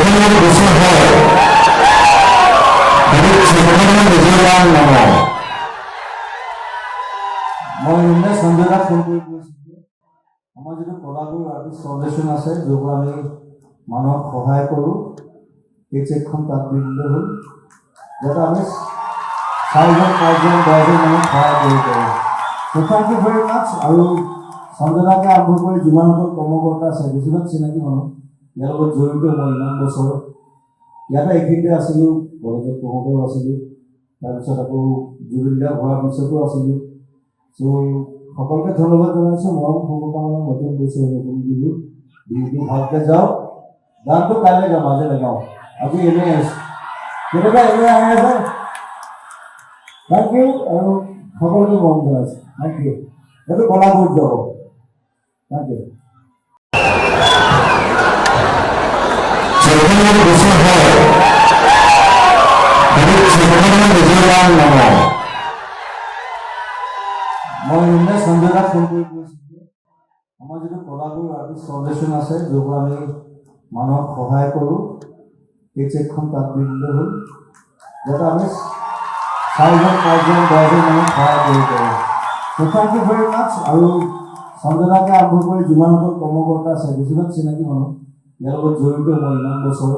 যখন গোসল হয় সেখানে নিজেৰ নাম নাম মই এনে সঞ্জয় দাস ফোন কৰি কৈছিলোঁ আমাৰ যিটো কলাগুৰু আৰ্টিষ্ট ফাউণ্ডেশ্যন আছে য'ৰ পৰা আমি মানুহক সহায় কৰোঁ এই চেকখন তাত দি দিলে হ'ল যাতে আমি 4জন 5জন 10জন মানুহক সহায় কৰিব পাৰোঁ। থেংক ইউ ভেৰি মাছ। আৰু সঞ্জয় দাকে আৰম্ভ কৰি যিমানসকল কৰ্মকৰ্তা আছে বেছিভাগ চিনাকি মানুহ ইয়াৰ লগত জড়িত। মই ইমান বছৰ ইয়াতে এইখিনিতে আছিলোঁ, কলেজত পঢ়োঁতেও আছিলোঁ, তাৰপিছত আকৌ জুবিন গাৰ্গ হোৱাৰ পিছতো আছিলোঁ। চ' সকলোকে ধন্যবাদ জনাইছোঁ। মৰম শুভকামনা নতুন বছৰ নতুন বিহু ভালকৈ যাওক। গানটো কাইলৈ গাম, আজি নাগাওঁ, আজি এনেই আছোঁ, কেতিয়াবা এনেই আহি আছে। থেংক ইউ আৰু সকলোকে মৰম জনাইছোঁ। Thank you. এইটো কলাগুৰুত যাব। Thank you. যখন গোসল হয় সেখানে নিজেৰ নাম নাম মই এনে সঞ্জয় দাস ফোন কৰি কৈছিলোঁ আমাৰ যিটো কলাগুৰু আৰ্টিষ্ট ফাউণ্ডেশ্যন আছে য'ৰ পৰা আমি মানুহক সহায় কৰোঁ এই চেকখন তাত দি দিলে হ'ল যাতে আমি 4জন 5জন 10জন মানুহক সহায় কৰিব পাৰোঁ। থেংক ইউ ভেৰি মাছ। আৰু সঞ্জয় দাকে আৰম্ভ কৰি যিমানসকল কৰ্মকৰ্তা আছে বেছিভাগ চিনাকি মানুহ ইয়াৰ লগত জড়িত। মই ইমান বছৰ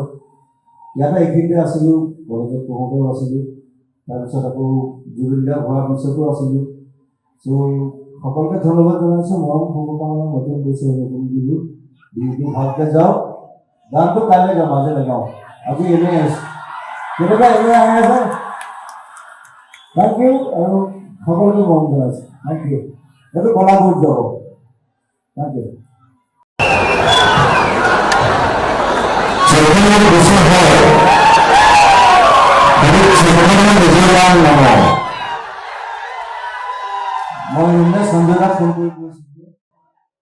ইয়াতে এইখিনিতে আছিলোঁ, কলেজত পঢ়োঁতেও আছিলোঁ, তাৰপিছত আকৌ জুবিন গাৰ্গ হোৱাৰ পিছতো আছিলোঁ। চ' সকলোকে ধন্যবাদ জনাইছোঁ। মৰম শুভকামনা নতুন বছৰ নতুন বিহু ভালকৈ যাওক। গানটো কাইলৈ গাম, আজি নাগাওঁ, আজি এনেই আছোঁ, কেতিয়াবা এনেই আহি আছে। থেংক ইউ আৰু সকলোকে মৰম জনাইছোঁ। Thank you. এইটো কলাগুৰুত যাব। Thank you. যখন গোসল হয় সেখানে নিজেৰ নাম নাম মই এনে সঞ্জয় দাস ফোন কৰি কৈছিলোঁ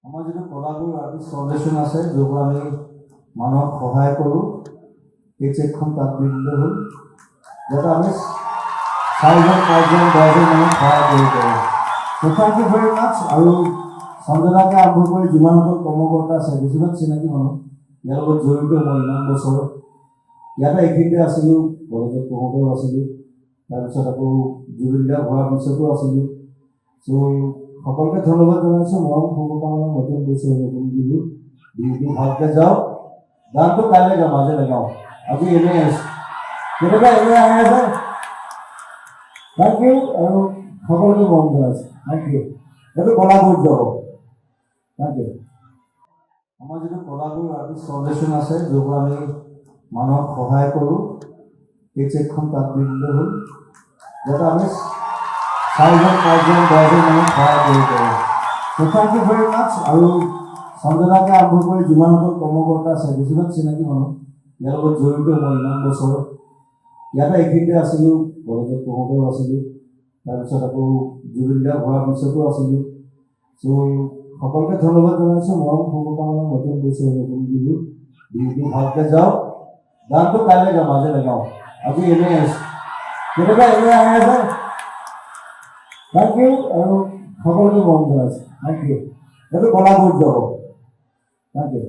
আমাৰ যিটো কলাগুৰু আৰ্টিষ্ট ফাউণ্ডেশ্যন আছে য'ৰ পৰা আমি মানুহক সহায় কৰোঁ এই চেকখন তাত দি দিলে হ'ল যাতে আমি 4জন 5জন 10জন মানুহক সহায় কৰিব পাৰোঁ। থেংক ইউ ভেৰি মাছ। আৰু সঞ্জয় দাকে আৰম্ভ কৰি যিমানসকল কৰ্মকৰ্তা আছে বেছিভাগ চিনাকি মানুহ ইয়াৰ লগত জড়িত। মই ইমান বছৰ ইয়াতে এইখিনিতে আছিলোঁ, কলেজত পঢ়োঁতেও আছিলোঁ, তাৰপিছত আকৌ জুবিন গাৰ্গ হোৱাৰ পিছতো আছিলোঁ। চ' সকলোকে ধন্যবাদ জনাইছোঁ। মৰম শুভকামনা নতুন বছৰ নতুন বিহু ভালকৈ যাওক। গানটো কাইলৈ গাম, আজি নাগাওঁ, আজি এনেই আছোঁ, কেতিয়াবা এনেই আহি আছে। থেংক ইউ আৰু সকলোকে মৰম জনাইছোঁ। Thank you. এইটো কলাগুৰুত যাব। Thank you. আমাৰ যিটো কলাগুৰু আৰ্টিষ্ট ফাউণ্ডেশ্যন আছে য'ৰ পৰা আমি মানুহক সহায় কৰোঁ এই চেকখন তাত দি দিলে হ'ল যাতে আমি 4জন 5জন 10জন মানুহক সহায় কৰিব পাৰোঁ। থেংক ইউ ভেৰি মাছ। আৰু সঞ্জয় দাকে আৰম্ভ কৰি যিমানসকল কৰ্মকৰ্তা আছে বেছিভাগ চিনাকি মানুহ ইয়াৰ লগত জড়িত। মই ইমান বছৰ ইয়াতে এইখিনিতে আছিলোঁ, কলেজত পঢ়োঁতেও আছিলোঁ, তাৰপিছত আকৌ জুবিন গাৰ্গ হোৱাৰ পিছতো আছিলোঁ। চ' সকলোকে ধন্যবাদ জনাইছোঁ। মৰম শুভকামনা নতুন বছৰ নতুন বিহু ভালকৈ যাওক। গানটো কাইলৈ গাম, আজি নাগাওঁ, আজি এনেই আছোঁ, কেতিয়াবা এনেই আহি আছে। থেংক ইউ আৰু সকলোকে মৰম জনাইছোঁ। Thank you. এইটো কলাগুৰুত যাব। Thank U.